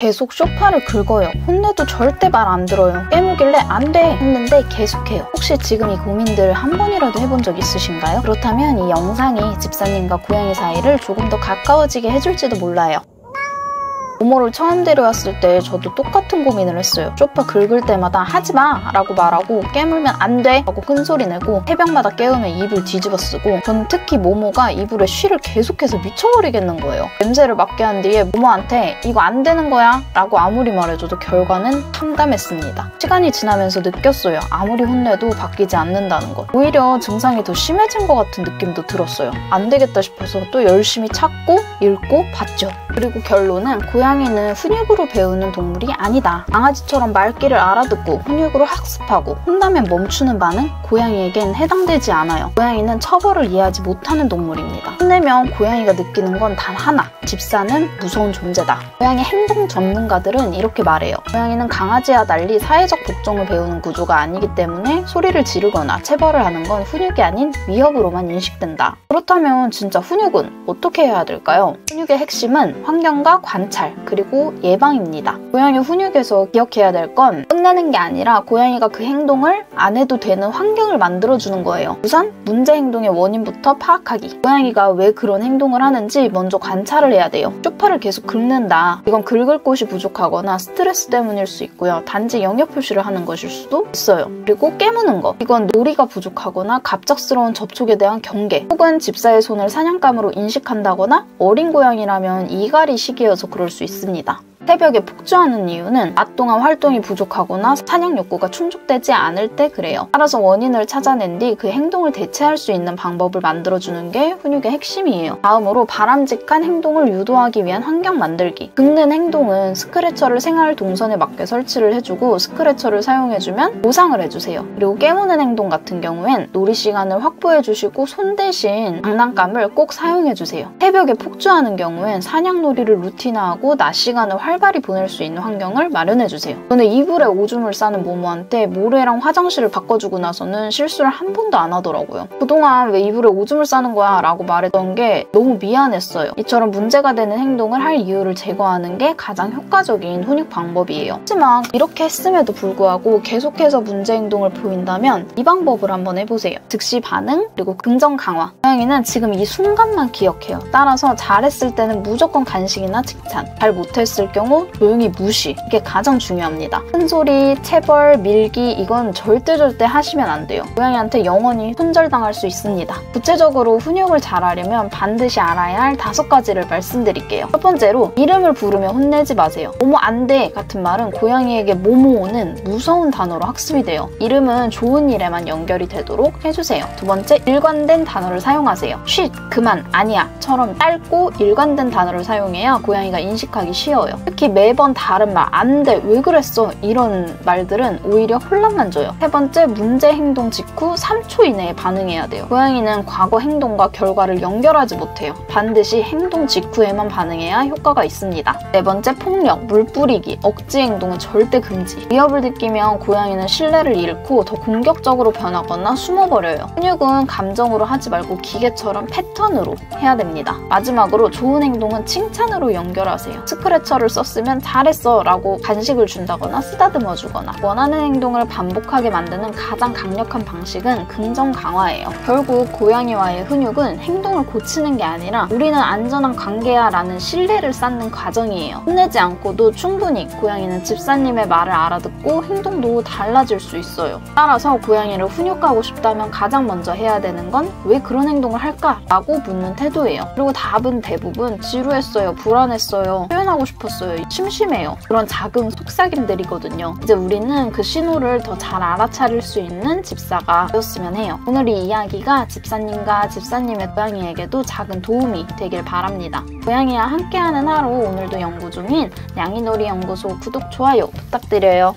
계속 소파를 긁어요. 혼내도 절대 말 안 들어요. 깨물길래 안 돼! 했는데 계속해요. 혹시 지금 이 고민들 한 번이라도 해본 적 있으신가요? 그렇다면 이 영상이 집사님과 고양이 사이를 조금 더 가까워지게 해줄지도 몰라요. 모모를 처음 데려왔을 때 저도 똑같은 고민을 했어요. 소파 긁을 때마다 하지마! 라고 말하고 깨물면 안 돼! 라고 큰소리 내고 새벽마다 깨우면 이불 뒤집어 쓰고 저는 특히 모모가 이불에 쉬를 계속해서 미쳐버리겠는 거예요. 냄새를 맡게 한 뒤에 모모한테 이거 안 되는 거야! 라고 아무리 말해줘도 결과는 참담했습니다. 시간이 지나면서 느꼈어요. 아무리 혼내도 바뀌지 않는다는 것. 오히려 증상이 더 심해진 것 같은 느낌도 들었어요. 안 되겠다 싶어서 또 열심히 찾고 읽고 봤죠. 그리고 결론은 고양이는 훈육으로 배우는 동물이 아니다. 강아지처럼 말귀를 알아듣고 훈육으로 학습하고 혼나면 멈추는 반응? 고양이에겐 해당되지 않아요. 고양이는 처벌을 이해하지 못하는 동물입니다. 혼내면 고양이가 느끼는 건 단 하나. 집사는 무서운 존재다. 고양이 행동 전문가들은 이렇게 말해요. 고양이는 강아지와 달리 사회적 복종을 배우는 구조가 아니기 때문에 소리를 지르거나 체벌을 하는 건 훈육이 아닌 위협으로만 인식된다. 그렇다면 진짜 훈육은 어떻게 해야 될까요? 훈육의 핵심은 환경과 관찰, 그리고 예방입니다. 고양이 훈육에서 기억해야 될 건 끝내는 게 아니라 고양이가 그 행동을 안 해도 되는 환경을 만들어주는 거예요. 우선 문제 행동의 원인부터 파악하기. 고양이가 왜 그런 행동을 하는지 먼저 관찰을 해야 돼요. 소파를 계속 긁는다. 이건 긁을 곳이 부족하거나 스트레스 때문일 수 있고요. 단지 영역 표시를 하는 것일 수도 있어요. 그리고 깨무는 거. 이건 놀이가 부족하거나 갑작스러운 접촉에 대한 경계, 혹은 집사의 손을 사냥감으로 인식한다거나 어린 고양이라면 이갈이 시기여서 그럴 수 있습니다. 새벽에 폭주하는 이유는 낮 동안 활동이 부족하거나 사냥 욕구가 충족되지 않을 때 그래요. 따라서 원인을 찾아낸 뒤 그 행동을 대체할 수 있는 방법을 만들어주는 게 훈육의 핵심이에요. 다음으로 바람직한 행동을 유도하기 위한 환경 만들기. 긁는 행동은 스크래처를 생활 동선에 맞게 설치를 해주고 스크래처를 사용해주면 보상을 해주세요. 그리고 깨무는 행동 같은 경우엔 놀이 시간을 확보해주시고 손 대신 장난감을 꼭 사용해주세요. 새벽에 폭주하는 경우엔 사냥놀이를 루틴화하고 낮 시간을 활발히 보낼 수 있는 환경을 마련해주세요. 저는 이불에 오줌을 싸는 모모한테 모래랑 화장실을 바꿔주고 나서는 실수를 한 번도 안 하더라고요. 그동안 왜 이불에 오줌을 싸는 거야? 라고 말했던 게 너무 미안했어요. 이처럼 문제가 되는 행동을 할 이유를 제거하는 게 가장 효과적인 훈육 방법이에요. 하지만 이렇게 했음에도 불구하고 계속해서 문제 행동을 보인다면 이 방법을 한번 해보세요. 즉시 반응, 그리고 긍정 강화. 고양이는 지금 이 순간만 기억해요. 따라서 잘했을 때는 무조건 간식이나 칭찬, 잘 못했을 경우 조용히 무시. 이게 가장 중요합니다. 큰소리, 체벌, 밀기 이건 절대 하시면 안 돼요. 고양이한테 영원히 손절당할 수 있습니다. 구체적으로 훈육을 잘하려면 반드시 알아야 할 5가지를 말씀드릴게요. 첫 번째로 이름을 부르며 혼내지 마세요. 모모 안 돼 같은 말은 고양이에게 모모는 무서운 단어로 학습이 돼요. 이름은 좋은 일에만 연결이 되도록 해주세요. 두 번째, 일관된 단어를 사용하세요. 쉿, 그만, 아니야 처럼 짧고 일관된 단어를 사용해야 고양이가 인식하기 쉬워요. 특히 매번 다른 말, 안 돼, 왜 그랬어 이런 말들은 오히려 혼란만 줘요. 세 번째, 문제 행동 직후 3초 이내에 반응해야 돼요. 고양이는 과거 행동과 결과를 연결하지 못해요. 반드시 행동 직후에만 반응해야 효과가 있습니다. 네 번째, 폭력, 물 뿌리기, 억지 행동은 절대 금지. 위협을 느끼면 고양이는 신뢰를 잃고 더 공격적으로 변하거나 숨어버려요. 훈육은 감정으로 하지 말고 기계처럼 패턴으로 해야 됩니다. 마지막으로 좋은 행동은 칭찬으로 연결하세요. 스크래처를 썼으면 잘했어 라고 간식을 준다거나 쓰다듬어 주거나 원하는 행동을 반복하게 만드는 가장 강력한 방식은 긍정 강화예요. 결국 고양이와의 훈육은 행동을 고치는 게 아니라 우리는 안전한 관계야 라는 신뢰를 쌓는 과정이에요. 혼내지 않고도 충분히 고양이는 집사님의 말을 알아듣고 행동도 달라질 수 있어요. 따라서 고양이를 훈육하고 싶다면 가장 먼저 해야 되는 건 왜 그런 행동을 할까? 라고 묻는 태도예요. 그리고 답은 대부분 지루했어요, 불안했어요, 표현하고 싶었어요, 심심해요. 그런 작은 속삭임들이거든요. 이제 우리는 그 신호를 더 잘 알아차릴 수 있는 집사가 되었으면 해요. 오늘 이 이야기가 집사님과 집사님의 고양이에게도 작은 도움이 되길 바랍니다. 고양이와 함께하는 하루 오늘도 연구 중인 냥이놀이 연구소 구독, 좋아요 부탁드려요.